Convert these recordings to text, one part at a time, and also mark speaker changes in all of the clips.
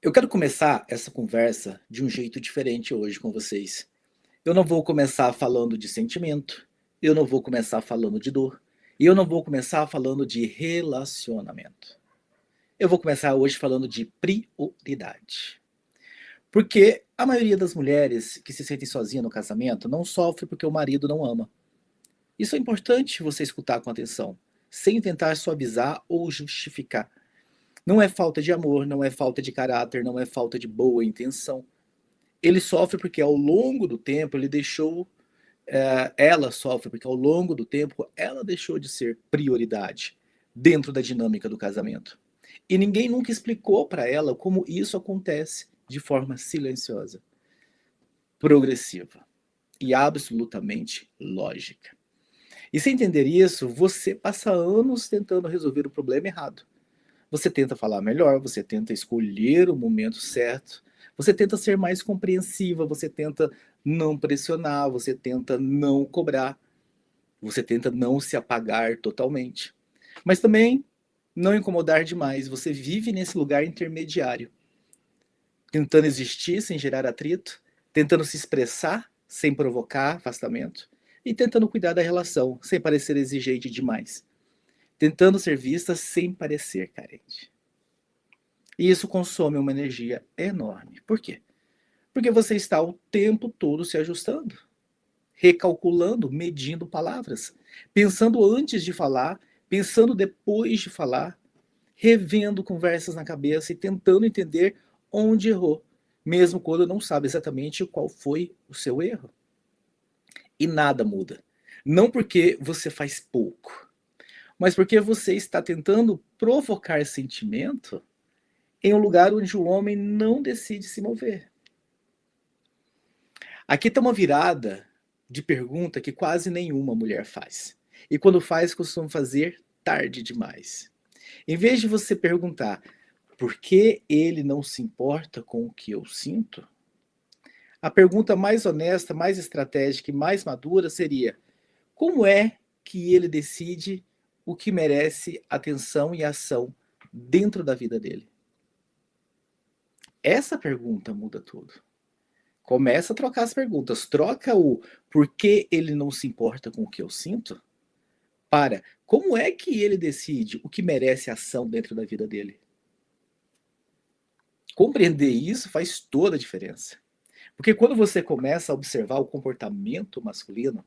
Speaker 1: Eu quero começar essa conversa de um jeito diferente hoje com vocês. Eu não vou começar falando de sentimento, eu não vou começar falando de dor, e eu não vou começar falando de relacionamento. Eu vou começar hoje falando de prioridade. Porque a maioria das mulheres que se sentem sozinhas no casamento não sofre porque o marido não ama. Isso é importante você escutar com atenção, sem tentar suavizar ou justificar. Não é falta de amor, não é falta de caráter, não é falta de boa intenção. Ele sofre porque ao longo do tempo ele deixou, ela sofre porque ao longo do tempo ela deixou de ser prioridade dentro da dinâmica do casamento. E ninguém nunca explicou para ela como isso acontece de forma silenciosa, progressiva e absolutamente lógica. E sem entender isso, você passa anos tentando resolver o problema errado. Você tenta falar melhor, você tenta escolher o momento certo, você tenta ser mais compreensiva, você tenta não pressionar, você tenta não cobrar, você tenta não se apagar totalmente. Mas também não incomodar demais, você vive nesse lugar intermediário, tentando existir sem gerar atrito, tentando se expressar sem provocar afastamento e tentando cuidar da relação sem parecer exigente demais, tentando ser vista sem parecer carente. E isso consome uma energia enorme. Por quê? Porque você está o tempo todo se ajustando, recalculando, medindo palavras, pensando antes de falar, pensando depois de falar, revendo conversas na cabeça e tentando entender onde errou, mesmo quando não sabe exatamente qual foi o seu erro. E nada muda. Não porque você faz pouco, mas porque você está tentando provocar sentimento em um lugar onde o homem não decide se mover. Aqui está uma virada de pergunta que quase nenhuma mulher faz. E quando faz, costuma fazer tarde demais. Em vez de você perguntar por que ele não se importa com o que eu sinto, a pergunta mais honesta, mais estratégica e mais madura seria: como é que ele decide o que merece atenção e ação dentro da vida dele? Essa pergunta muda tudo. Começa a trocar as perguntas. Troca o por que ele não se importa com o que eu sinto para como é que ele decide o que merece ação dentro da vida dele. Compreender isso faz toda a diferença. Porque quando você começa a observar o comportamento masculino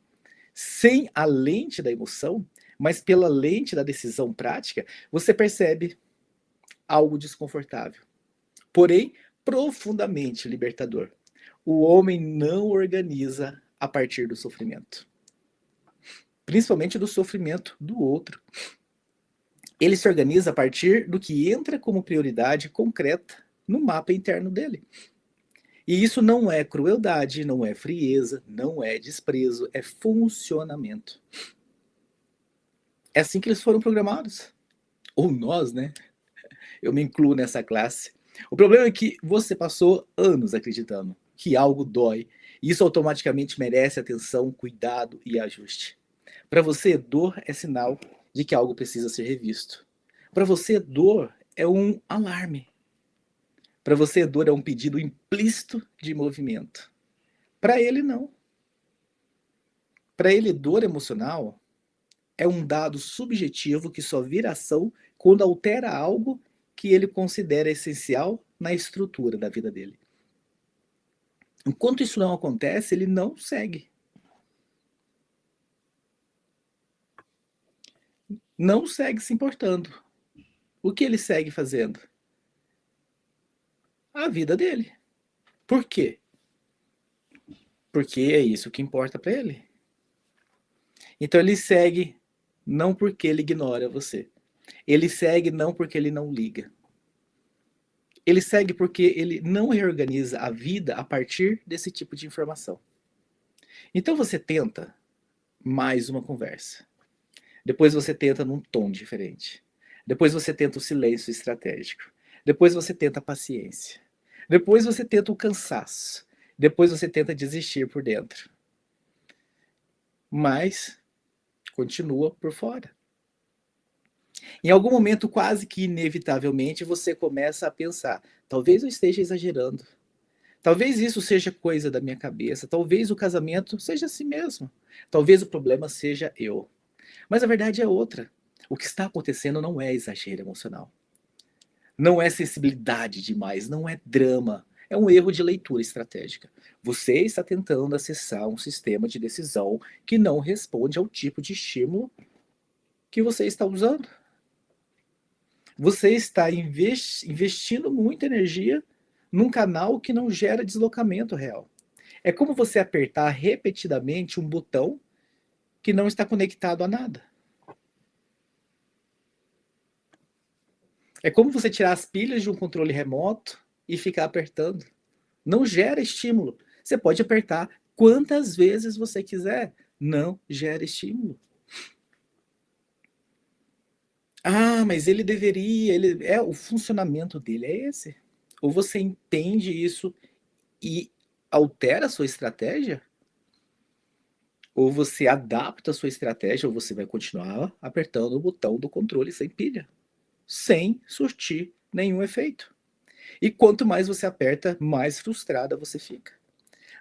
Speaker 1: sem a lente da emoção, mas pela lente da decisão prática, você percebe algo desconfortável, porém profundamente libertador. O homem não organiza a partir do sofrimento, principalmente do sofrimento do outro. Ele se organiza a partir do que entra como prioridade concreta no mapa interno dele. E isso não é crueldade, não é frieza, não é desprezo, é funcionamento. É assim que eles foram programados. Ou nós, né? Eu me incluo nessa classe. O problema é que você passou anos acreditando que algo dói, e isso automaticamente merece atenção, cuidado e ajuste. Para você, dor é sinal de que algo precisa ser revisto. Para você, dor é um alarme. Para você, dor é um pedido implícito de movimento. Para ele, não. Para ele, dor emocional é um dado subjetivo que só vira ação quando altera algo que ele considera essencial na estrutura da vida dele. Enquanto isso não acontece, ele não segue. Não segue se importando. O que ele segue fazendo? A vida dele. Por quê? Porque é isso que importa para ele. Então ele segue não porque ele ignora você. Ele segue não porque ele não liga. Ele segue porque ele não reorganiza a vida a partir desse tipo de informação. Então você tenta mais uma conversa. Depois você tenta num tom diferente. Depois você tenta o silêncio estratégico. Depois você tenta a paciência. Depois você tenta o cansaço. Depois você tenta desistir por dentro. Mas continua por fora. Em algum momento, quase que inevitavelmente, você começa a pensar: talvez eu esteja exagerando. Talvez isso seja coisa da minha cabeça. Talvez o casamento seja assim mesmo. Talvez o problema seja eu. Mas a verdade é outra. O que está acontecendo não é exagero emocional. Não é sensibilidade demais. Não é drama. É um erro de leitura estratégica. Você está tentando acessar um sistema de decisão que não responde ao tipo de estímulo que você está usando. Você está investindo muita energia num canal que não gera deslocamento real. É como você apertar repetidamente um botão que não está conectado a nada. É como você tirar as pilhas de um controle remoto e ficar apertando. Não gera estímulo. Você pode apertar quantas vezes você quiser. Não gera estímulo. Ah, mas ele deveria, o funcionamento dele é esse. Ou você entende isso e altera a sua estratégia, ou você adapta a sua estratégia, ou você vai continuar apertando o botão do controle sem pilha, sem surtir nenhum efeito. E quanto mais você aperta, mais frustrada você fica.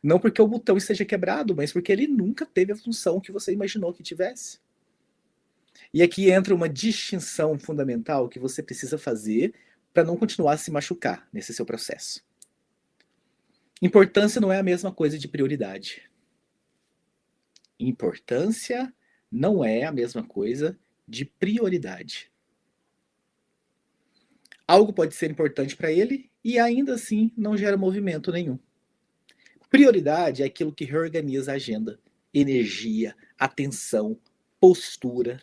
Speaker 1: Não porque o botão esteja quebrado, mas porque ele nunca teve a função que você imaginou que tivesse. E aqui entra uma distinção fundamental que você precisa fazer para não continuar a se machucar nesse seu processo. Importância não é a mesma coisa de prioridade. Importância não é a mesma coisa de prioridade. Algo pode ser importante para ele e ainda assim não gera movimento nenhum. Prioridade é aquilo que reorganiza a agenda, energia, atenção, postura.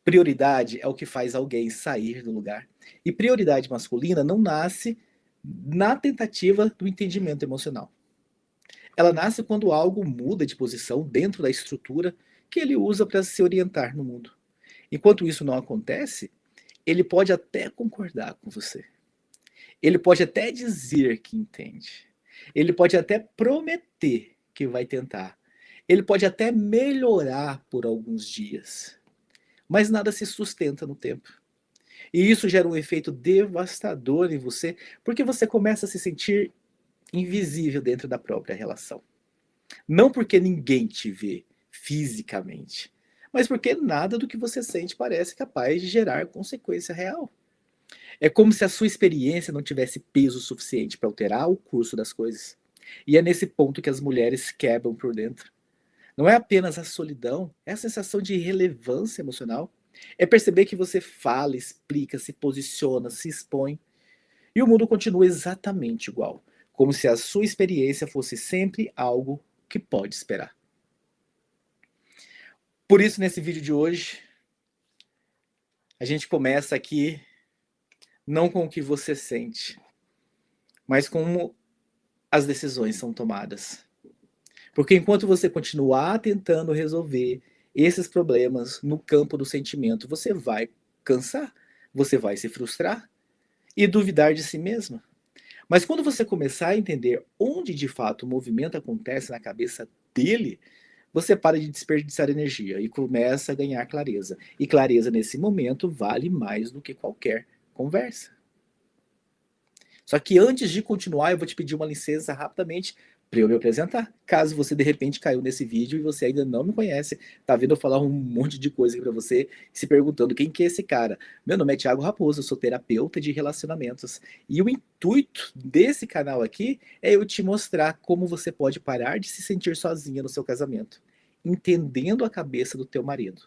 Speaker 1: Prioridade é o que faz alguém sair do lugar. E prioridade masculina não nasce na tentativa do entendimento emocional. Ela nasce quando algo muda de posição dentro da estrutura que ele usa para se orientar no mundo. Enquanto isso não acontece, ele pode até concordar com você. Ele pode até dizer que entende. Ele pode até prometer que vai tentar. Ele pode até melhorar por alguns dias. Mas nada se sustenta no tempo. E isso gera um efeito devastador em você, porque você começa a se sentir invisível dentro da própria relação. Não porque ninguém te vê fisicamente, mas porque nada do que você sente parece capaz de gerar consequência real. É como se a sua experiência não tivesse peso suficiente para alterar o curso das coisas. E é nesse ponto que as mulheres quebram por dentro. Não é apenas a solidão, é a sensação de irrelevância emocional. É perceber que você fala, explica, se posiciona, se expõe. E o mundo continua exatamente igual. Como se a sua experiência fosse sempre algo que pode esperar. Por isso, nesse vídeo de hoje, a gente começa aqui não com o que você sente, mas como as decisões são tomadas. Porque enquanto você continuar tentando resolver esses problemas no campo do sentimento, você vai cansar, você vai se frustrar e duvidar de si mesma. Mas quando você começar a entender onde de fato o movimento acontece na cabeça dele, você para de desperdiçar energia e começa a ganhar clareza. E clareza nesse momento vale mais do que qualquer conversa. Só que antes de continuar, eu vou te pedir uma licença rapidamente para eu me apresentar. Caso você de repente caiu nesse vídeo e você ainda não me conhece, tá vendo eu falar um monte de coisa aqui para você, se perguntando quem que é esse cara. Meu nome é Thiago Raposo, eu sou terapeuta de relacionamentos. E o intuito desse canal aqui é eu te mostrar como você pode parar de se sentir sozinha no seu casamento, entendendo a cabeça do teu marido,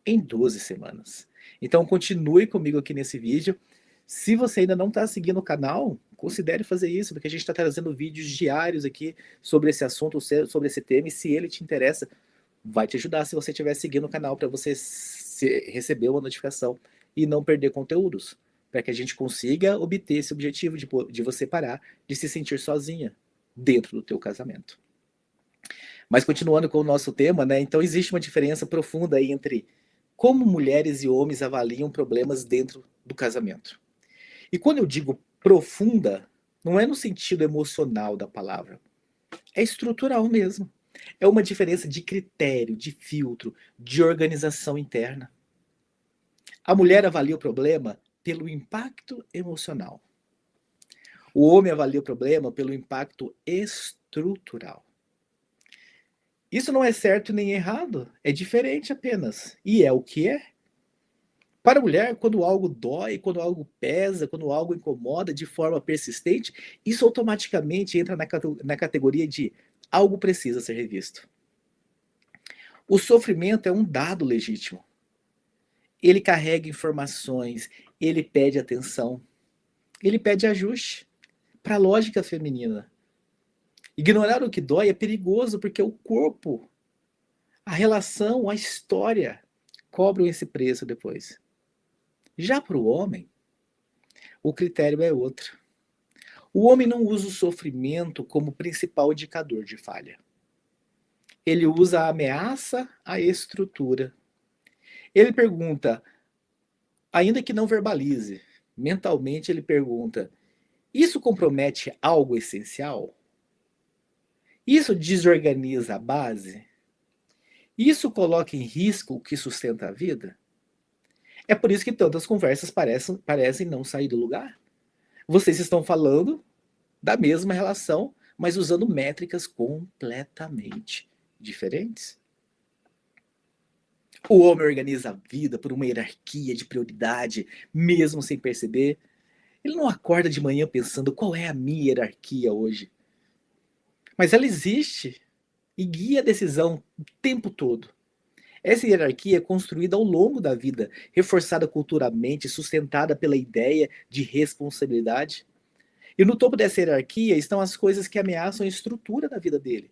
Speaker 1: em 12 semanas. Então continue comigo aqui nesse vídeo. Se você ainda não está seguindo o canal, considere fazer isso, porque a gente está trazendo vídeos diários aqui sobre esse assunto, sobre esse tema, e se ele te interessa, vai te ajudar se você estiver seguindo o canal para você receber uma notificação e não perder conteúdos, para que a gente consiga obter esse objetivo de você parar de se sentir sozinha dentro do teu casamento. Mas continuando com o nosso tema, né? Então existe uma diferença profunda aí entre como mulheres e homens avaliam problemas dentro do casamento. E quando eu digo profunda, não é no sentido emocional da palavra, é estrutural mesmo. É uma diferença de critério, de filtro, de organização interna. A mulher avalia o problema pelo impacto emocional. O homem avalia o problema pelo impacto estrutural. Isso não é certo nem errado, é diferente apenas. E é o que é. Para a mulher, quando algo dói, quando algo pesa, quando algo incomoda de forma persistente, isso automaticamente entra na categoria de algo precisa ser revisto. O sofrimento é um dado legítimo. Ele carrega informações, ele pede atenção, ele pede ajuste para a lógica feminina. Ignorar o que dói é perigoso porque o corpo, a relação, a história cobram esse preço depois. Já para o homem, o critério é outro. O homem não usa o sofrimento como principal indicador de falha. Ele usa a ameaça à estrutura. Ele pergunta, ainda que não verbalize, mentalmente ele pergunta: isso compromete algo essencial? Isso desorganiza a base? Isso coloca em risco o que sustenta a vida? É por isso que tantas conversas parecem não sair do lugar. Vocês estão falando da mesma relação, mas usando métricas completamente diferentes. O homem organiza a vida por uma hierarquia de prioridade, mesmo sem perceber. Ele não acorda de manhã pensando qual é a minha hierarquia hoje. Mas ela existe e guia a decisão o tempo todo. Essa hierarquia é construída ao longo da vida, reforçada culturalmente, sustentada pela ideia de responsabilidade. E no topo dessa hierarquia estão as coisas que ameaçam a estrutura da vida dele.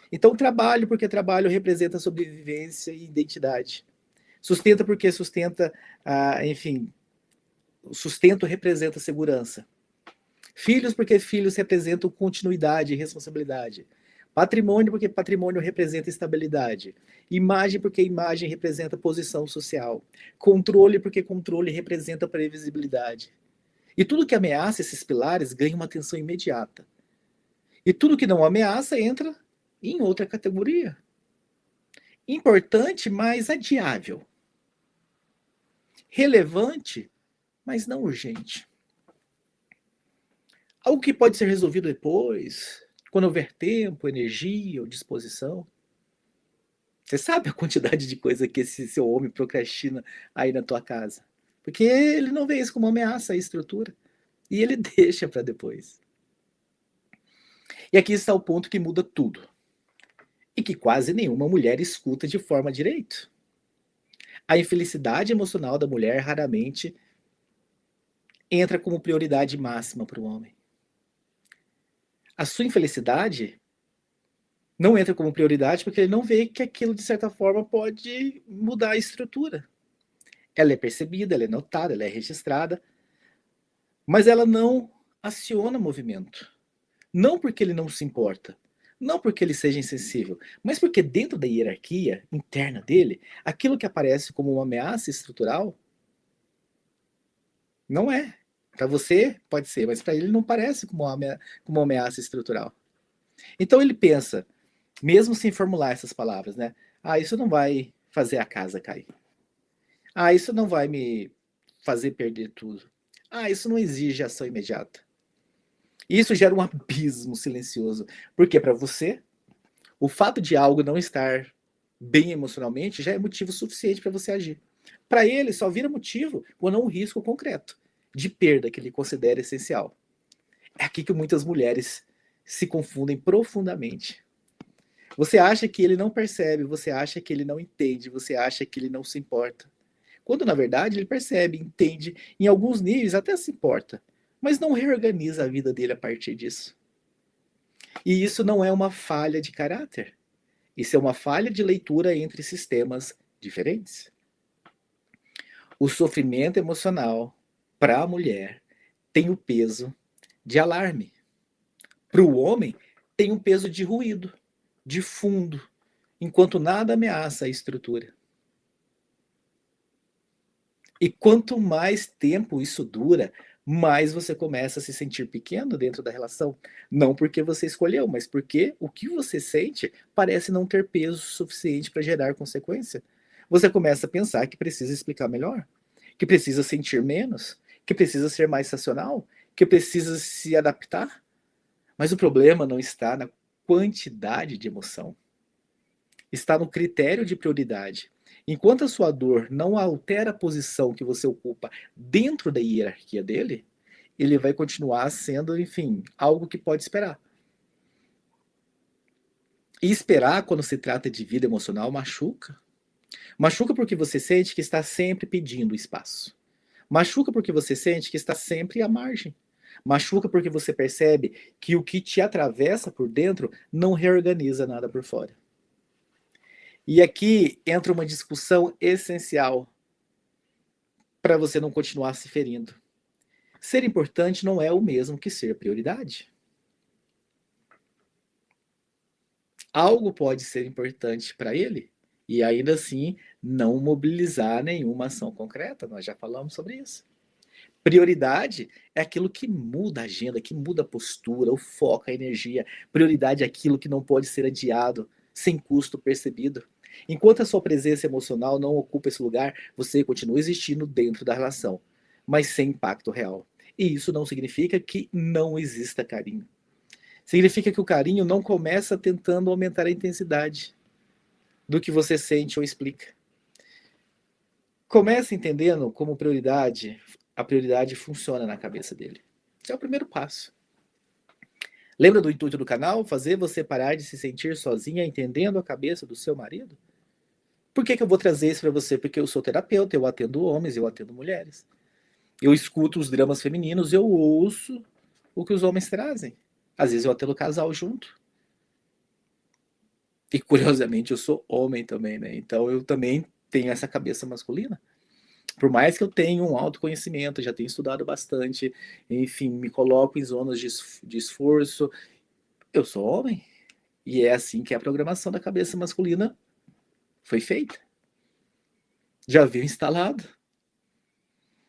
Speaker 1: Então, trabalho, porque trabalho representa sobrevivência e identidade. Sustenta, porque sustenta, enfim, o sustento representa segurança. Filhos, porque filhos representam continuidade e responsabilidade. Patrimônio, porque patrimônio representa estabilidade. Imagem, porque imagem representa posição social. Controle, porque controle representa previsibilidade. E tudo que ameaça esses pilares ganha uma atenção imediata. E tudo que não ameaça entra em outra categoria. Importante, mas adiável. Relevante, mas não urgente. Algo que pode ser resolvido depois, quando houver tempo, energia ou disposição. Você sabe a quantidade de coisa que esse seu homem procrastina aí na tua casa? Porque ele não vê isso como uma ameaça à estrutura. E ele deixa para depois. E aqui está o ponto que muda tudo. E que quase nenhuma mulher escuta de forma direito. A infelicidade emocional da mulher raramente entra como prioridade máxima para o homem. A sua infelicidade não entra como prioridade porque ele não vê que aquilo, de certa forma, pode mudar a estrutura. Ela é percebida, ela é notada, ela é registrada, mas ela não aciona movimento. Não porque ele não se importa, não porque ele seja insensível, mas porque dentro da hierarquia interna dele, aquilo que aparece como uma ameaça estrutural não é. Para você pode ser, mas para ele não parece como uma ameaça estrutural. Então ele pensa, mesmo sem formular essas palavras, né? Isso não vai fazer a casa cair. Isso não vai me fazer perder tudo. Isso não exige ação imediata. Isso gera um abismo silencioso, porque para você, o fato de algo não estar bem emocionalmente já é motivo suficiente para você agir. Para ele, só vira motivo quando há um risco concreto de perda que ele considera essencial. É aqui que muitas mulheres se confundem profundamente. Você acha que ele não percebe, você acha que ele não entende, você acha que ele não se importa. Quando, na verdade, ele percebe, entende, em alguns níveis até se importa, mas não reorganiza a vida dele a partir disso. E isso não é uma falha de caráter. Isso é uma falha de leitura entre sistemas diferentes. O sofrimento emocional, para a mulher, tem o peso de alarme. Para o homem, tem um peso de ruído, de fundo, enquanto nada ameaça a estrutura. E quanto mais tempo isso dura, mais você começa a se sentir pequeno dentro da relação. Não porque você escolheu, mas porque o que você sente parece não ter peso suficiente para gerar consequência. Você começa a pensar que precisa explicar melhor. que precisa sentir menos, que precisa ser mais racional, que precisa se adaptar. Mas o problema não está na quantidade de emoção, está no critério de prioridade. Enquanto a sua dor não altera a posição que você ocupa dentro da hierarquia dele, ele vai continuar sendo, enfim, algo que pode esperar. E esperar, quando se trata de vida emocional, machuca. Machuca porque você sente que está sempre pedindo espaço. Machuca porque você sente que está sempre à margem. Machuca porque você percebe que o que te atravessa por dentro não reorganiza nada por fora. E aqui entra uma discussão essencial para você não continuar se ferindo. Ser importante não é o mesmo que ser prioridade. Algo pode ser importante para ele e ainda assim não mobilizar nenhuma ação concreta. Nós já falamos sobre isso. Prioridade é aquilo que muda a agenda, que muda a postura, o foco, a energia. Prioridade é aquilo que não pode ser adiado, sem custo percebido. Enquanto a sua presença emocional não ocupa esse lugar, você continua existindo dentro da relação, mas sem impacto real. E isso não significa que não exista carinho. Significa que o carinho não começa tentando aumentar a intensidade do que você sente ou explica. Comece entendendo como a prioridade funciona na cabeça dele. Esse é o primeiro passo. Lembra do intuito do canal? Fazer você parar de se sentir sozinha entendendo a cabeça do seu marido? Por que eu vou trazer isso para você? Porque eu sou terapeuta, eu atendo homens, eu atendo mulheres. Eu escuto os dramas femininos, eu ouço o que os homens trazem. Às vezes eu atendo o casal junto. E curiosamente eu sou homem também, né? Então eu também tenho essa cabeça masculina. Por mais que eu tenha um autoconhecimento, já tenho estudado bastante, enfim, me coloco em zonas de esforço, eu sou homem. E é assim que a programação da cabeça masculina foi feita. Já veio instalado.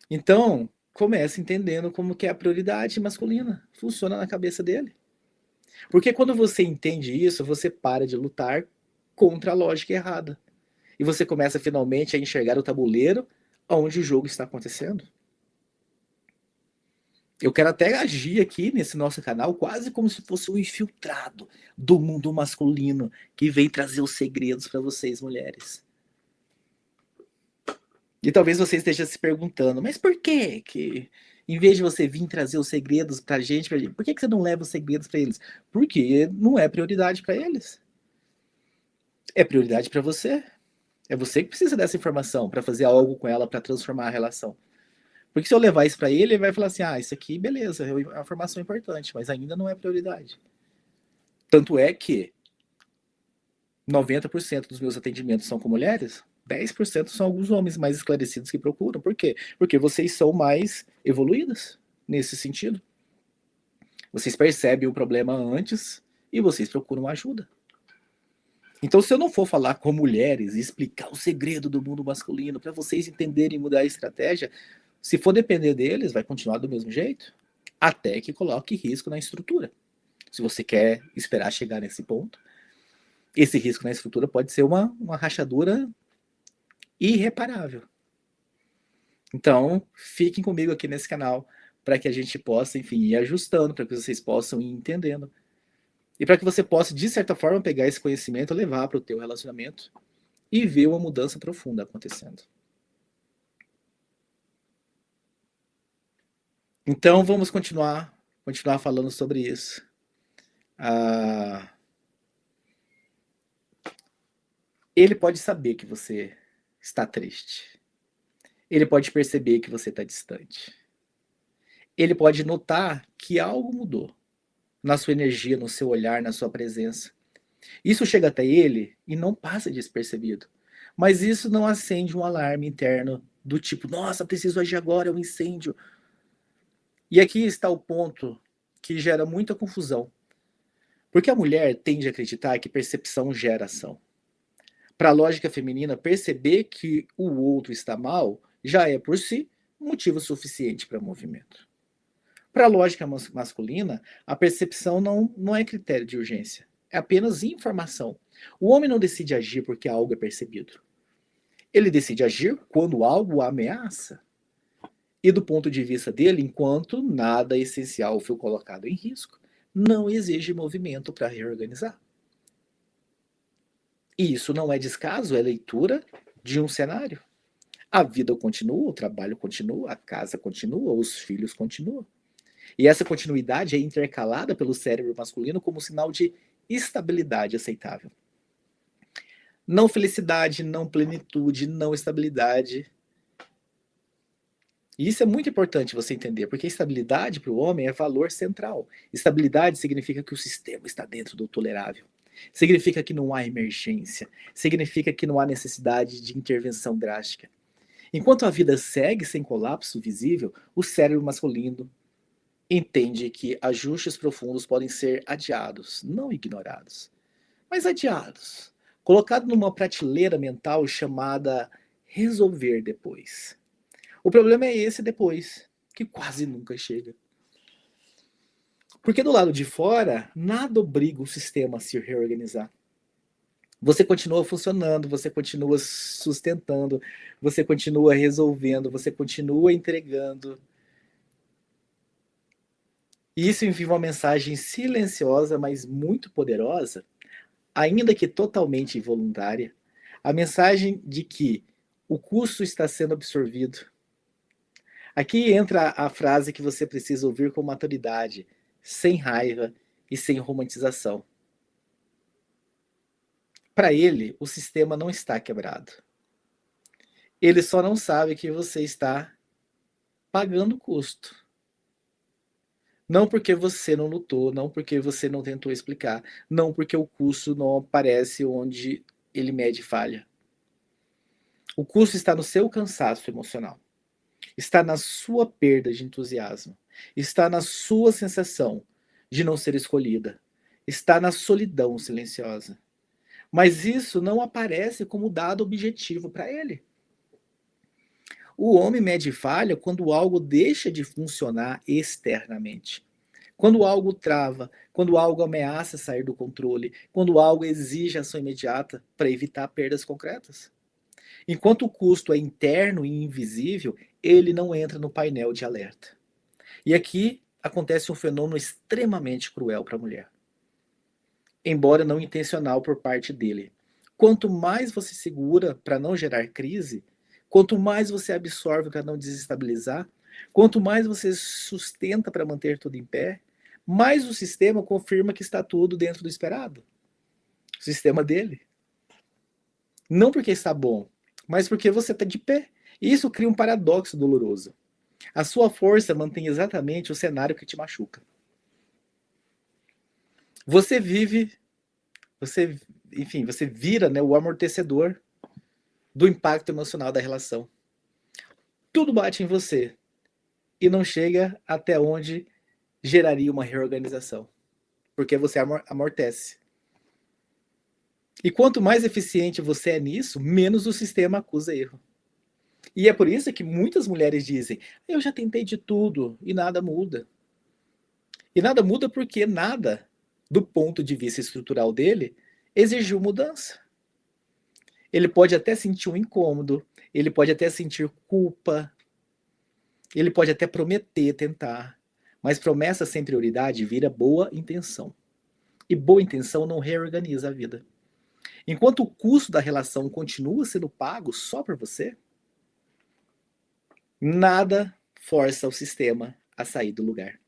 Speaker 1: Então, comece entendendo como que é a prioridade masculina funciona na cabeça dele. Porque quando você entende isso, você para de lutar contra a lógica errada. E você começa finalmente a enxergar o tabuleiro onde o jogo está acontecendo. Eu quero até agir aqui nesse nosso canal quase como se fosse um infiltrado do mundo masculino que vem trazer os segredos para vocês, mulheres. E talvez você esteja se perguntando, mas por que em vez de você vir trazer os segredos pra gente, por que você não leva os segredos para eles? Porque não é prioridade para eles. É prioridade para você. É você que precisa dessa informação para fazer algo com ela, para transformar a relação. Porque se eu levar isso para ele, ele vai falar assim, isso aqui, beleza, é uma informação importante, mas ainda não é prioridade. Tanto é que 90% dos meus atendimentos são com mulheres, 10% são alguns homens mais esclarecidos que procuram. Por quê? Porque vocês são mais evoluídas nesse sentido. Vocês percebem o problema antes e vocês procuram ajuda. Então, se eu não for falar com mulheres e explicar o segredo do mundo masculino para vocês entenderem e mudar a estratégia, se for depender deles, vai continuar do mesmo jeito, até que coloque risco na estrutura. Se você quer esperar chegar nesse ponto, esse risco na estrutura pode ser uma rachadura irreparável. Então, fiquem comigo aqui nesse canal para que a gente possa, enfim, ir ajustando, para que vocês possam ir entendendo. E para que você possa, de certa forma, pegar esse conhecimento, levar para o teu relacionamento e ver uma mudança profunda acontecendo. Então, vamos continuar falando sobre isso. Ele pode saber que você está triste. Ele pode perceber que você está distante. Ele pode notar que algo mudou na sua energia, no seu olhar, na sua presença. Isso chega até ele e não passa despercebido. Mas isso não acende um alarme interno do tipo, nossa, preciso agir agora, é um incêndio. E aqui está o ponto que gera muita confusão. Porque a mulher tende a acreditar que percepção gera ação. Para a lógica feminina, perceber que o outro está mal já é, por si, motivo suficiente para movimento. Para a lógica masculina, a percepção não é critério de urgência. É apenas informação. O homem não decide agir porque algo é percebido. Ele decide agir quando algo o ameaça. E do ponto de vista dele, enquanto nada essencial foi colocado em risco, não exige movimento para reorganizar. E isso não é descaso, é leitura de um cenário. A vida continua, o trabalho continua, a casa continua, os filhos continuam. E essa continuidade é intercalada pelo cérebro masculino como sinal de estabilidade aceitável. Não felicidade, não plenitude, não estabilidade. E isso é muito importante você entender, porque estabilidade para o homem é valor central. Estabilidade significa que o sistema está dentro do tolerável. Significa que não há emergência. Significa que não há necessidade de intervenção drástica. Enquanto a vida segue sem colapso visível, o cérebro masculino entende que ajustes profundos podem ser adiados, não ignorados, mas adiados, colocado numa prateleira mental chamada resolver depois. O problema é esse depois, que quase nunca chega. Porque do lado de fora, nada obriga o sistema a se reorganizar. Você continua funcionando, você continua sustentando, você continua resolvendo, você continua entregando. E isso envia uma mensagem silenciosa, mas muito poderosa, ainda que totalmente involuntária, a mensagem de que o custo está sendo absorvido. Aqui entra a frase que você precisa ouvir com maturidade, sem raiva e sem romantização. Para ele, o sistema não está quebrado. Ele só não sabe que você está pagando o custo. Não porque você não lutou, não porque você não tentou explicar, não porque o custo não aparece onde ele mede falha. O custo está no seu cansaço emocional. Está na sua perda de entusiasmo. Está na sua sensação de não ser escolhida. Está na solidão silenciosa. Mas isso não aparece como dado objetivo para ele. O homem mede falha quando algo deixa de funcionar externamente. Quando algo trava, quando algo ameaça sair do controle, quando algo exige ação imediata para evitar perdas concretas. Enquanto o custo é interno e invisível, ele não entra no painel de alerta. E aqui acontece um fenômeno extremamente cruel para a mulher. Embora não intencional por parte dele. Quanto mais você segura para não gerar crise, quanto mais você absorve para não desestabilizar, quanto mais você sustenta para manter tudo em pé, mais o sistema confirma que está tudo dentro do esperado. O sistema dele. Não porque está bom, mas porque você está de pé. E isso cria um paradoxo doloroso. A sua força mantém exatamente o cenário que te machuca. Você vive, você vira, né, o amortecedor do impacto emocional da relação. Tudo bate em você e não chega até onde geraria uma reorganização, porque você amortece. E quanto mais eficiente você é nisso, menos o sistema acusa erro. E é por isso que muitas mulheres dizem: eu já tentei de tudo e nada muda. E nada muda porque nada, do ponto de vista estrutural dele, exigiu mudança. Ele pode até sentir um incômodo, ele pode até sentir culpa, ele pode até prometer tentar, mas promessa sem prioridade vira boa intenção. E boa intenção não reorganiza a vida. Enquanto o custo da relação continua sendo pago só por você, nada força o sistema a sair do lugar.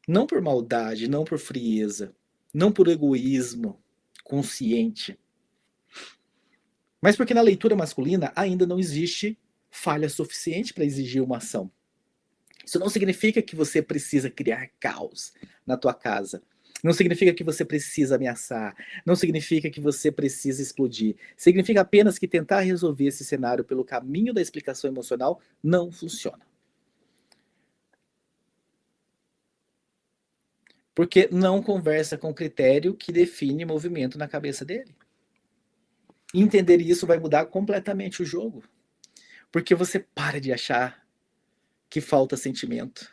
Speaker 1: Não por maldade, não por frieza, não por egoísmo consciente, mas porque na leitura masculina ainda não existe falha suficiente para exigir uma ação. Isso não significa que você precisa criar caos na tua casa. Não significa que você precisa ameaçar. Não significa que você precisa explodir. Significa apenas que tentar resolver esse cenário pelo caminho da explicação emocional não funciona. Porque não conversa com o critério que define movimento na cabeça dele. Entender isso vai mudar completamente o jogo. Porque você para de achar que falta sentimento.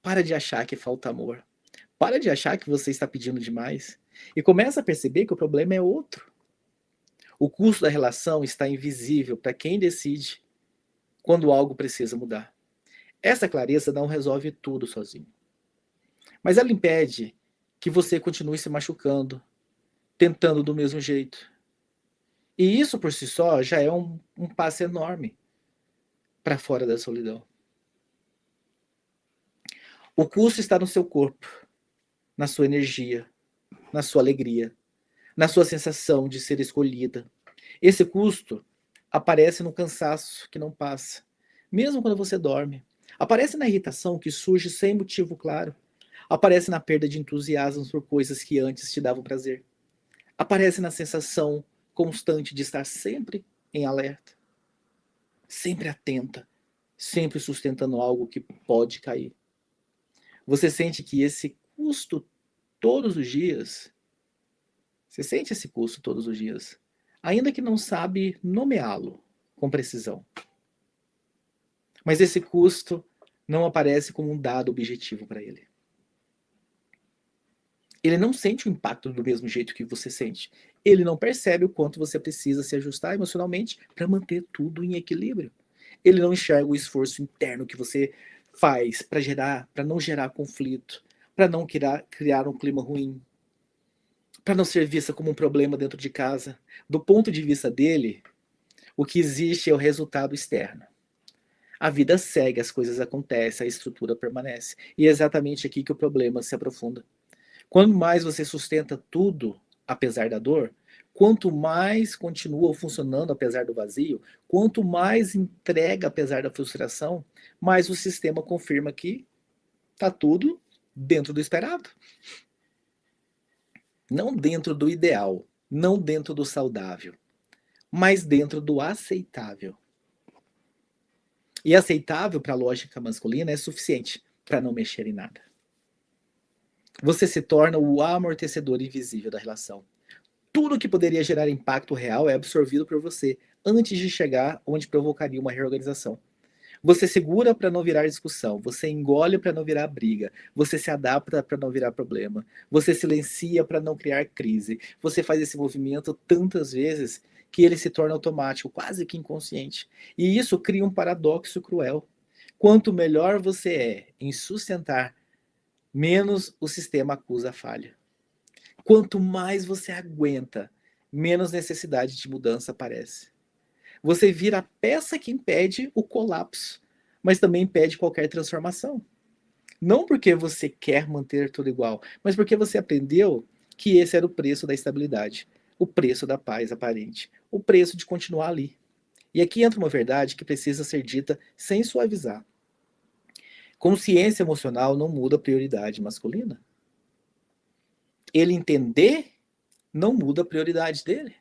Speaker 1: Para de achar que falta amor. Para de achar que você está pedindo demais. E começa a perceber que o problema é outro. O custo da relação está invisível para quem decide quando algo precisa mudar. Essa clareza não resolve tudo sozinho, mas ela impede que você continue se machucando, tentando do mesmo jeito. E isso por si só já é um passo enorme para fora da solidão. O custo está no seu corpo, na sua energia, na sua alegria, na sua sensação de ser escolhida. Esse custo aparece no cansaço que não passa, mesmo quando você dorme. Aparece na irritação que surge sem motivo claro. Aparece na perda de entusiasmo por coisas que antes te davam prazer. Aparece na sensação constante de estar sempre em alerta, sempre atenta, sempre sustentando algo que pode cair. Você sente que esse custo todos os dias, você sente esse custo todos os dias, ainda que não sabe nomeá-lo com precisão. Mas esse custo não aparece como um dado objetivo para ele. Ele não sente o impacto do mesmo jeito que você sente. Ele não percebe o quanto você precisa se ajustar emocionalmente para manter tudo em equilíbrio. Ele não enxerga o esforço interno que você faz para não gerar conflito, para não criar um clima ruim, para não ser vista como um problema dentro de casa. Do ponto de vista dele, o que existe é o resultado externo. A vida segue, as coisas acontecem, a estrutura permanece. E é exatamente aqui que o problema se aprofunda. Quanto mais você sustenta tudo, apesar da dor, quanto mais continua funcionando apesar do vazio, quanto mais entrega apesar da frustração, mais o sistema confirma que está tudo dentro do esperado. Não dentro do ideal, não dentro do saudável, mas dentro do aceitável. E aceitável para a lógica masculina é suficiente para não mexer em nada. Você se torna o amortecedor invisível da relação. Tudo que poderia gerar impacto real é absorvido por você antes de chegar onde provocaria uma reorganização. Você segura para não virar discussão, você engole para não virar briga, você se adapta para não virar problema, você silencia para não criar crise. Você faz esse movimento tantas vezes que ele se torna automático, quase que inconsciente. E isso cria um paradoxo cruel. Quanto melhor você é em sustentar, menos o sistema acusa a falha. Quanto mais você aguenta, menos necessidade de mudança aparece. Você vira a peça que impede o colapso, mas também impede qualquer transformação. Não porque você quer manter tudo igual, mas porque você aprendeu que esse era o preço da estabilidade, o preço da paz aparente, o preço de continuar ali. E aqui entra uma verdade que precisa ser dita sem suavizar. Consciência emocional não muda a prioridade masculina. Ele entender não muda a prioridade dele.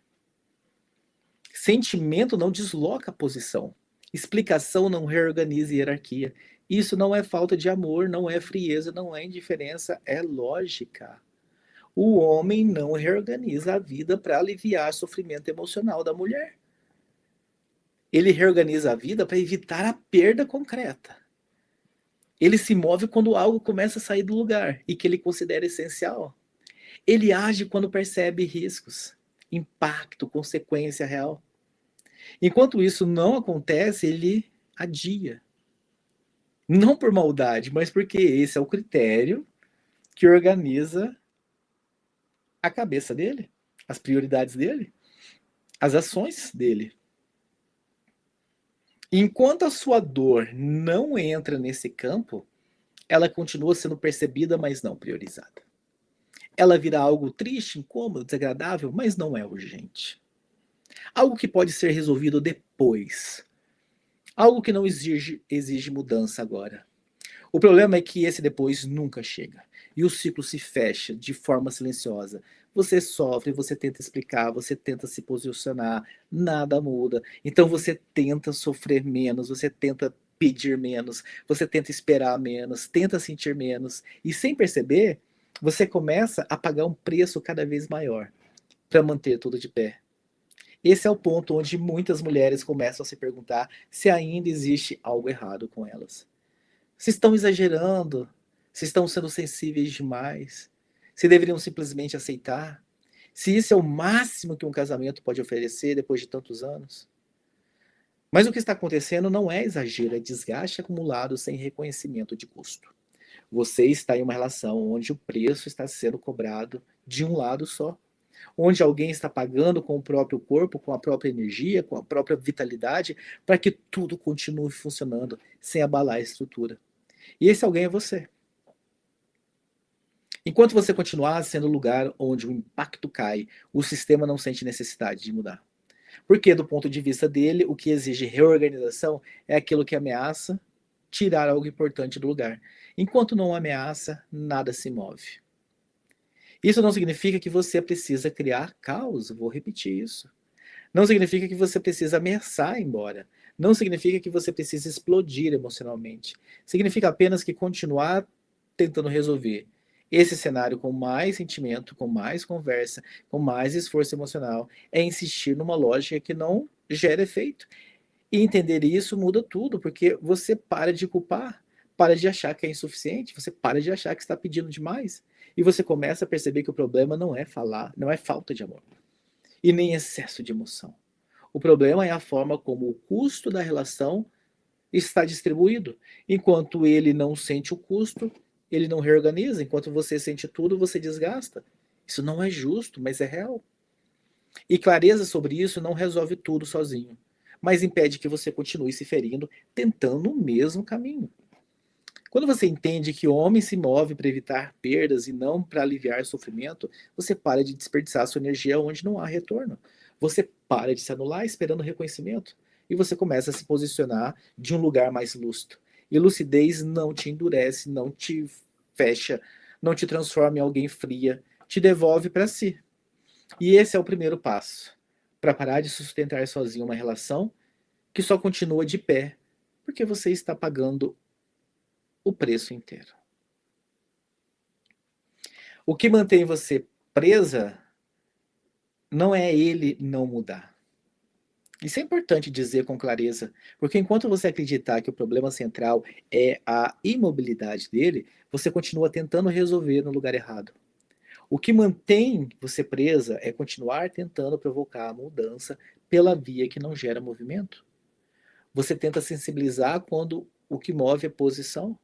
Speaker 1: Sentimento não desloca a posição. Explicação não reorganiza a hierarquia. Isso não é falta de amor, não é frieza, não é indiferença, é lógica. O homem não reorganiza a vida para aliviar o sofrimento emocional da mulher. Ele reorganiza a vida para evitar a perda concreta. Ele se move quando algo começa a sair do lugar e que ele considera essencial. Ele age quando percebe riscos, impacto, consequência real. Enquanto isso não acontece, ele adia. Não por maldade, mas porque esse é o critério que organiza a cabeça dele, as prioridades dele, as ações dele. Enquanto a sua dor não entra nesse campo, ela continua sendo percebida, mas não priorizada. Ela vira algo triste, incômodo, desagradável, mas não é urgente. Algo que pode ser resolvido depois. Algo que não exige mudança agora. O problema é que esse depois nunca chega. E o ciclo se fecha de forma silenciosa. Você sofre, você tenta explicar, você tenta se posicionar, nada muda. Então você tenta sofrer menos, você tenta pedir menos, você tenta esperar menos, tenta sentir menos. E sem perceber, você começa a pagar um preço cada vez maior para manter tudo de pé. Esse é o ponto onde muitas mulheres começam a se perguntar se ainda existe algo errado com elas. Se estão exagerando, se estão sendo sensíveis demais, se deveriam simplesmente aceitar, se isso é o máximo que um casamento pode oferecer depois de tantos anos. Mas o que está acontecendo não é exagero, é desgaste acumulado sem reconhecimento de custo. Você está em uma relação onde o preço está sendo cobrado de um lado só, onde alguém está pagando com o próprio corpo, com a própria energia, com a própria vitalidade, para que tudo continue funcionando sem abalar a estrutura. E esse alguém é você. Enquanto você continuar sendo o lugar onde o impacto cai, o sistema não sente necessidade de mudar. Porque, do ponto de vista dele, o que exige reorganização é aquilo que ameaça tirar algo importante do lugar. Enquanto não ameaça, nada se move. Isso não significa que você precisa criar caos, vou repetir isso. Não significa que você precisa ameaçar ir embora. Não significa que você precisa explodir emocionalmente. Significa apenas que continuar tentando resolver esse cenário com mais sentimento, com mais conversa, com mais esforço emocional, é insistir numa lógica que não gera efeito. E entender isso muda tudo, porque você para de culpar, para de achar que é insuficiente, você para de achar que está pedindo demais. E você começa a perceber que o problema não é falar, não é falta de amor, e nem excesso de emoção. O problema é a forma como o custo da relação está distribuído. Enquanto ele não sente o custo, ele não reorganiza. Enquanto você sente tudo, você desgasta. Isso não é justo, mas é real. E clareza sobre isso não resolve tudo sozinho, mas impede que você continue se ferindo, tentando o mesmo caminho. Quando você entende que o homem se move para evitar perdas e não para aliviar sofrimento, você para de desperdiçar sua energia onde não há retorno. Você para de se anular esperando reconhecimento. E você começa a se posicionar de um lugar mais lúcido. E lucidez não te endurece, não te fecha, não te transforma em alguém fria, te devolve para si. E esse é o primeiro passo para parar de sustentar sozinho uma relação que só continua de pé porque você está pagando o preço inteiro. O que mantém você presa não é ele não mudar. Isso é importante dizer com clareza, porque enquanto você acreditar que o problema central é a imobilidade dele, você continua tentando resolver no lugar errado. O que mantém você presa é continuar tentando provocar a mudança pela via que não gera movimento. Você tenta sensibilizar quando o que move é posição.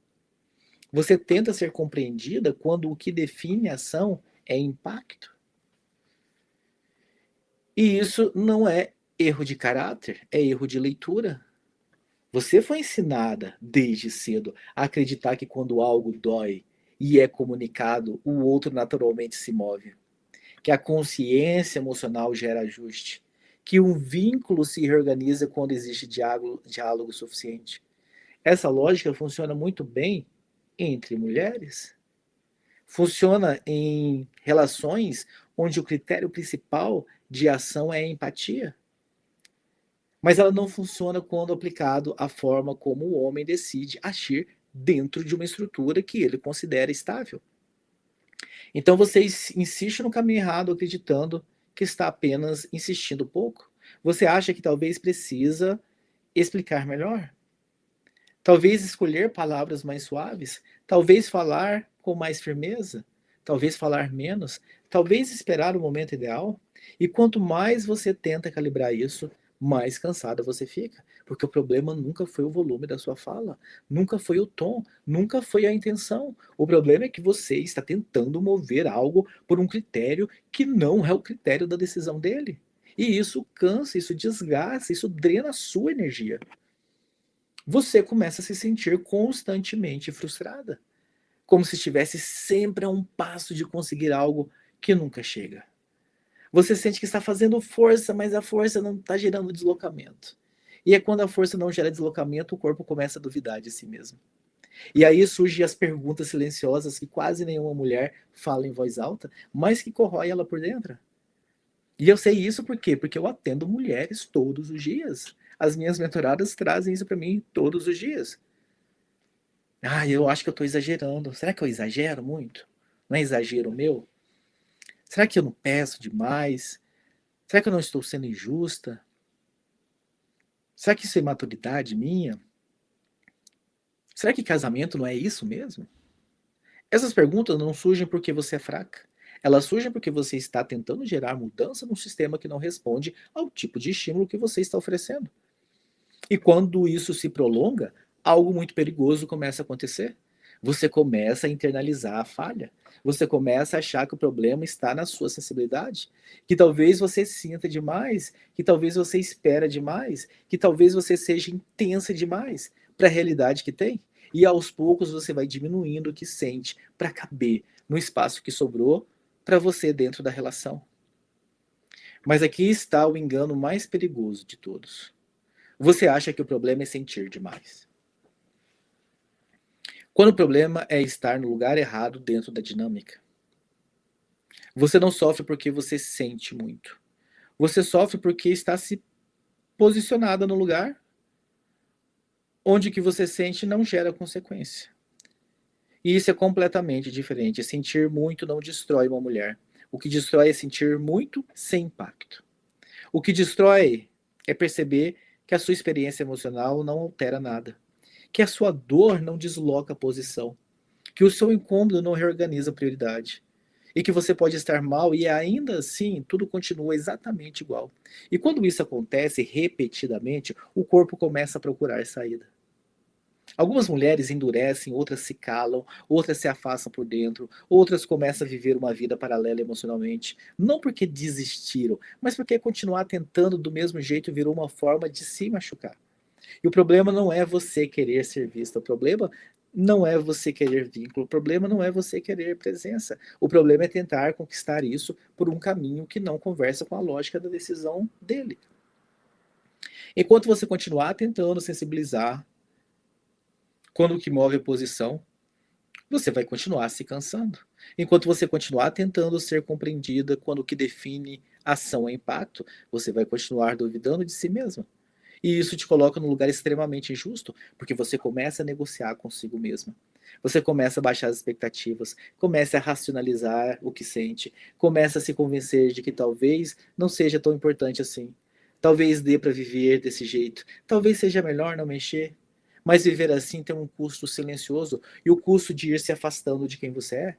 Speaker 1: Você tenta ser compreendida quando o que define a ação é impacto. E isso não é erro de caráter, é erro de leitura. Você foi ensinada desde cedo a acreditar que quando algo dói e é comunicado, o outro naturalmente se move. Que a consciência emocional gera ajuste. Que um vínculo se reorganiza quando existe diálogo suficiente. Essa lógica funciona muito bem entre mulheres. Funciona em relações onde o critério principal de ação é a empatia. Mas ela não funciona quando aplicado à forma como o homem decide agir dentro de uma estrutura que ele considera estável. Então você insiste no caminho errado acreditando que está apenas insistindo pouco. Você acha que talvez precisa explicar melhor. Talvez escolher palavras mais suaves, talvez falar com mais firmeza, talvez falar menos, talvez esperar o momento ideal. E quanto mais você tenta calibrar isso, mais cansada você fica, porque o problema nunca foi o volume da sua fala, nunca foi o tom, nunca foi a intenção. O problema é que você está tentando mover algo por um critério que não é o critério da decisão dele. E isso cansa, isso desgasta, isso drena a sua energia. Você começa a se sentir constantemente frustrada, como se estivesse sempre a um passo de conseguir algo que nunca chega. Você sente que está fazendo força, mas a força não está gerando deslocamento. E é quando a força não gera deslocamento, o corpo começa a duvidar de si mesmo. E aí surgem as perguntas silenciosas que quase nenhuma mulher fala em voz alta, mas que corrói ela por dentro. E eu sei isso por quê? Porque eu atendo mulheres todos os dias. As minhas mentoradas trazem isso para mim todos os dias. Ah, eu acho que eu estou exagerando. Será que eu exagero muito? Não é exagero meu? Será que eu não peço demais? Será que eu não estou sendo injusta? Será que isso é imaturidade minha? Será que casamento não é isso mesmo? Essas perguntas não surgem porque você é fraca. Elas surgem porque você está tentando gerar mudança num sistema que não responde ao tipo de estímulo que você está oferecendo. E quando isso se prolonga, algo muito perigoso começa a acontecer. Você começa a internalizar a falha. Você começa a achar que o problema está na sua sensibilidade, que talvez você sinta demais, que talvez você espera demais, que talvez você seja intensa demais para a realidade que tem. E aos poucos você vai diminuindo o que sente para caber no espaço que sobrou para você dentro da relação. Mas aqui está o engano mais perigoso de todos. Você acha que o problema é sentir demais. Quando o problema é estar no lugar errado dentro da dinâmica. Você não sofre porque você sente muito. Você sofre porque está se posicionada no lugar onde o que você sente não gera consequência. E isso é completamente diferente. Sentir muito não destrói uma mulher. O que destrói é sentir muito sem impacto. O que destrói é perceber que a sua experiência emocional não altera nada, que a sua dor não desloca a posição, que o seu incômodo não reorganiza a prioridade, e que você pode estar mal e ainda assim tudo continua exatamente igual. E quando isso acontece repetidamente, o corpo começa a procurar saída. Algumas mulheres endurecem, outras se calam, outras se afastam por dentro, outras começam a viver uma vida paralela emocionalmente. Não porque desistiram, mas porque continuar tentando do mesmo jeito virou uma forma de se machucar. E o problema não é você querer ser vista, o problema não é você querer vínculo, o problema não é você querer presença. O problema é tentar conquistar isso por um caminho que não conversa com a lógica da decisão dele. Enquanto você continuar tentando sensibilizar, quando o que move a posição, você vai continuar se cansando. Enquanto você continuar tentando ser compreendida, quando o que define ação é impacto, você vai continuar duvidando de si mesma. E isso te coloca num lugar extremamente injusto, porque você começa a negociar consigo mesma. Você começa a baixar as expectativas, começa a racionalizar o que sente, começa a se convencer de que talvez não seja tão importante assim. Talvez dê para viver desse jeito, talvez seja melhor não mexer. Mas viver assim tem um custo silencioso, e o custo de ir se afastando de quem você é,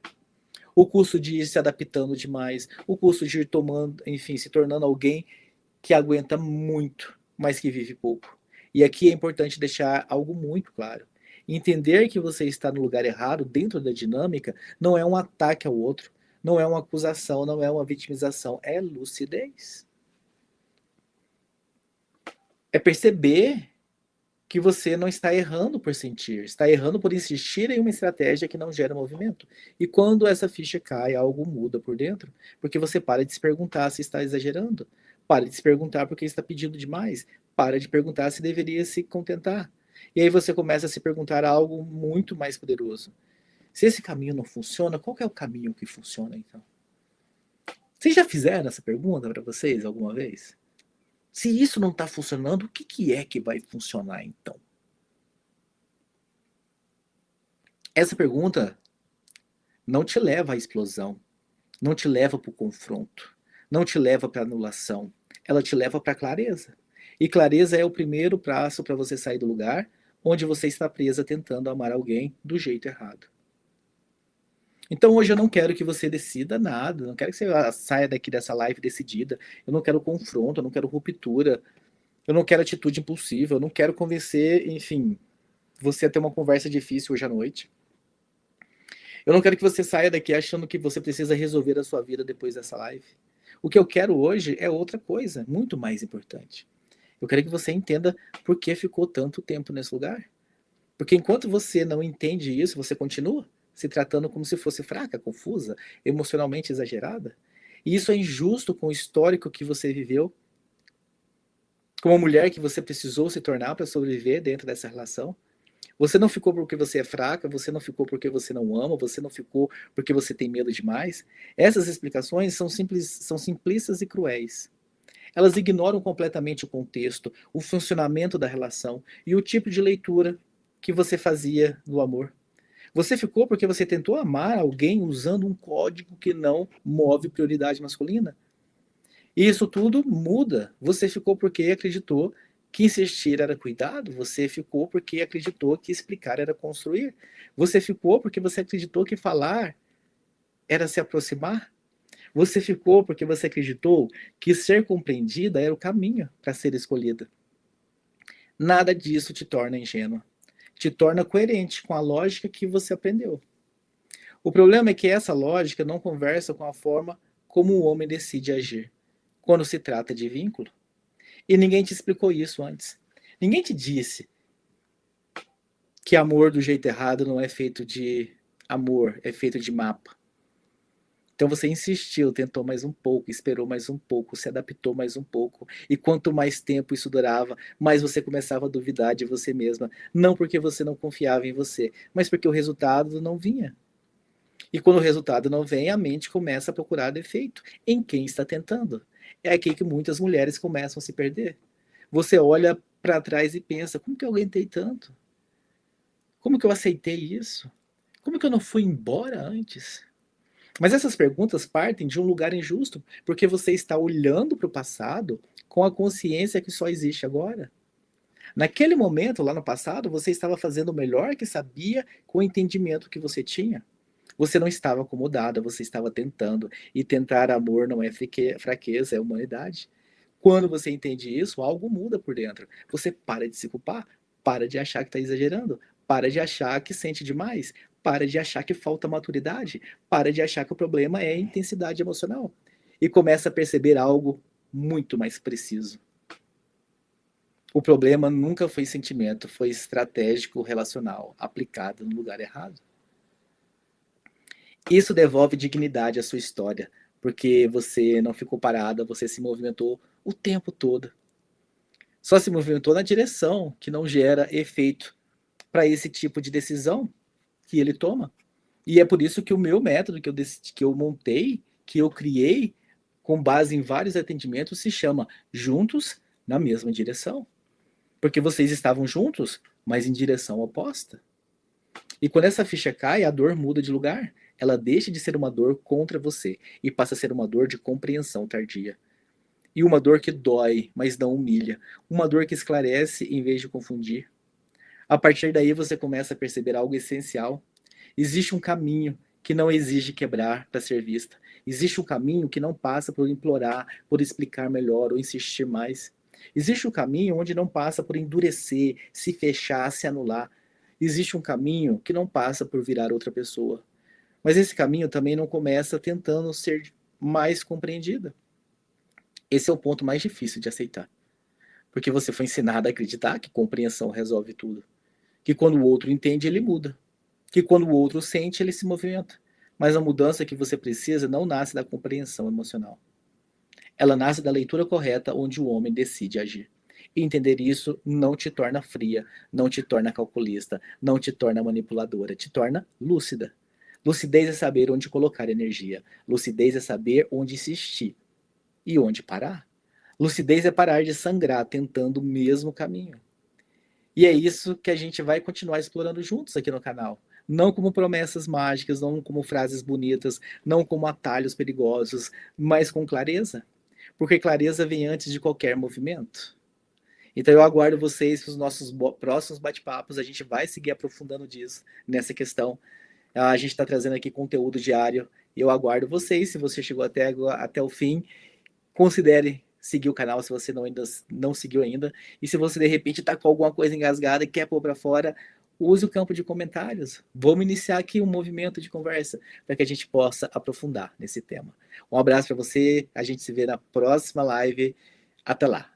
Speaker 1: o custo de ir se adaptando demais, o custo de ir tomando, enfim, se tornando alguém que aguenta muito, mas que vive pouco. E aqui é importante deixar algo muito claro. Entender que você está no lugar errado dentro da dinâmica não é um ataque ao outro, não é uma acusação, não é uma vitimização, é lucidez. É perceber que você não está errando por sentir, está errando por insistir em uma estratégia que não gera movimento. E quando essa ficha cai, algo muda por dentro, porque você para de se perguntar se está exagerando, para de se perguntar porque está pedindo demais, para de perguntar se deveria se contentar. E aí você começa a se perguntar algo muito mais poderoso. Se esse caminho não funciona, qual que é o caminho que funciona então? Vocês já fizeram essa pergunta para vocês alguma vez? Se isso não está funcionando, o que é que vai funcionar então? Essa pergunta não te leva à explosão, não te leva para o confronto, não te leva para a anulação, ela te leva para a clareza. E clareza é o primeiro passo para você sair do lugar onde você está presa tentando amar alguém do jeito errado. Então hoje eu não quero que você decida nada, não quero que você saia daqui dessa live decidida, eu não quero confronto, eu não quero ruptura, eu não quero atitude impulsiva, eu não quero convencer, enfim, você a ter uma conversa difícil hoje à noite. Eu não quero que você saia daqui achando que você precisa resolver a sua vida depois dessa live. O que eu quero hoje é outra coisa, muito mais importante. Eu quero que você entenda por que ficou tanto tempo nesse lugar. Porque enquanto você não entende isso, você continua se tratando como se fosse fraca, confusa, emocionalmente exagerada. E isso é injusto com o histórico que você viveu, com uma mulher que você precisou se tornar para sobreviver dentro dessa relação. Você não ficou porque você é fraca, você não ficou porque você não ama, você não ficou porque você tem medo demais. Essas explicações são simples, são simplistas e cruéis. Elas ignoram completamente o contexto, o funcionamento da relação e o tipo de leitura que você fazia do amor. Você ficou porque você tentou amar alguém usando um código que não move prioridade masculina. E isso tudo muda. Você ficou porque acreditou que insistir era cuidado, você ficou porque acreditou que explicar era construir, você ficou porque você acreditou que falar era se aproximar, você ficou porque você acreditou que ser compreendida era o caminho para ser escolhida. Nada disso te torna ingênuo. Te torna coerente com a lógica que você aprendeu. O problema é que essa lógica não conversa com a forma como o homem decide agir quando se trata de vínculo. E ninguém te explicou isso antes. Ninguém te disse que amor do jeito errado não é feito de amor, é feito de mapa. Então você insistiu, tentou mais um pouco, esperou mais um pouco, se adaptou mais um pouco. E quanto mais tempo isso durava, mais você começava a duvidar de você mesma. Não porque você não confiava em você, mas porque o resultado não vinha. E quando o resultado não vem, a mente começa a procurar defeito em quem está tentando. É aqui que muitas mulheres começam a se perder. Você olha para trás e pensa, como que eu aguentei tanto? Como que eu aceitei isso? Como que eu não fui embora antes? Mas essas perguntas partem de um lugar injusto, porque você está olhando para o passado com a consciência que só existe agora. Naquele momento, lá no passado, você estava fazendo o melhor que sabia com o entendimento que você tinha. Você não estava acomodada, você estava tentando. E tentar amor não é fraqueza, é humanidade. Quando você entende isso, algo muda por dentro. Você para de se culpar, para de achar que está exagerando, para de achar que sente demais, para de achar que falta maturidade, para de achar que o problema é a intensidade emocional. E começa a perceber algo muito mais preciso. O problema nunca foi sentimento, foi estratégico relacional, aplicado no lugar errado. Isso devolve dignidade à sua história, porque você não ficou parada, você se movimentou o tempo todo. Só se movimentou na direção que não gera efeito para esse tipo de decisão que ele toma. E é por isso que o meu método que eu montei, que eu criei, com base em vários atendimentos, se chama Juntos na Mesma Direção. Porque vocês estavam juntos, mas em direção oposta. E quando essa ficha cai, a dor muda de lugar. Ela deixa de ser uma dor contra você e passa a ser uma dor de compreensão tardia. E uma dor que dói, mas não humilha. Uma dor que esclarece em vez de confundir. A partir daí você começa a perceber algo essencial. Existe um caminho que não exige quebrar para ser vista. Existe um caminho que não passa por implorar, por explicar melhor ou insistir mais. Existe um caminho onde não passa por endurecer, se fechar, se anular. Existe um caminho que não passa por virar outra pessoa. Mas esse caminho também não começa tentando ser mais compreendida. Esse é o ponto mais difícil de aceitar. Porque você foi ensinado a acreditar que compreensão resolve tudo. Que quando o outro entende, ele muda. Que quando o outro sente, ele se movimenta. Mas a mudança que você precisa não nasce da compreensão emocional. Ela nasce da leitura correta onde o homem decide agir. E entender isso não te torna fria, não te torna calculista, não te torna manipuladora, te torna lúcida. Lucidez é saber onde colocar energia. Lucidez é saber onde insistir e onde parar. Lucidez é parar de sangrar tentando o mesmo caminho. E é isso que a gente vai continuar explorando juntos aqui no canal. Não como promessas mágicas, não como frases bonitas, não como atalhos perigosos, mas com clareza. Porque clareza vem antes de qualquer movimento. Então eu aguardo vocês para os nossos próximos bate-papos. A gente vai seguir aprofundando disso, nessa questão. A gente está trazendo aqui conteúdo diário. E eu aguardo vocês. Se você chegou até o fim, considere seguir o canal se você não seguiu ainda. E se você de repente está com alguma coisa engasgada e quer pôr para fora, use o campo de comentários. Vamos iniciar aqui um movimento de conversa para que a gente possa aprofundar nesse tema. Um abraço para você. A gente se vê na próxima live. Até lá.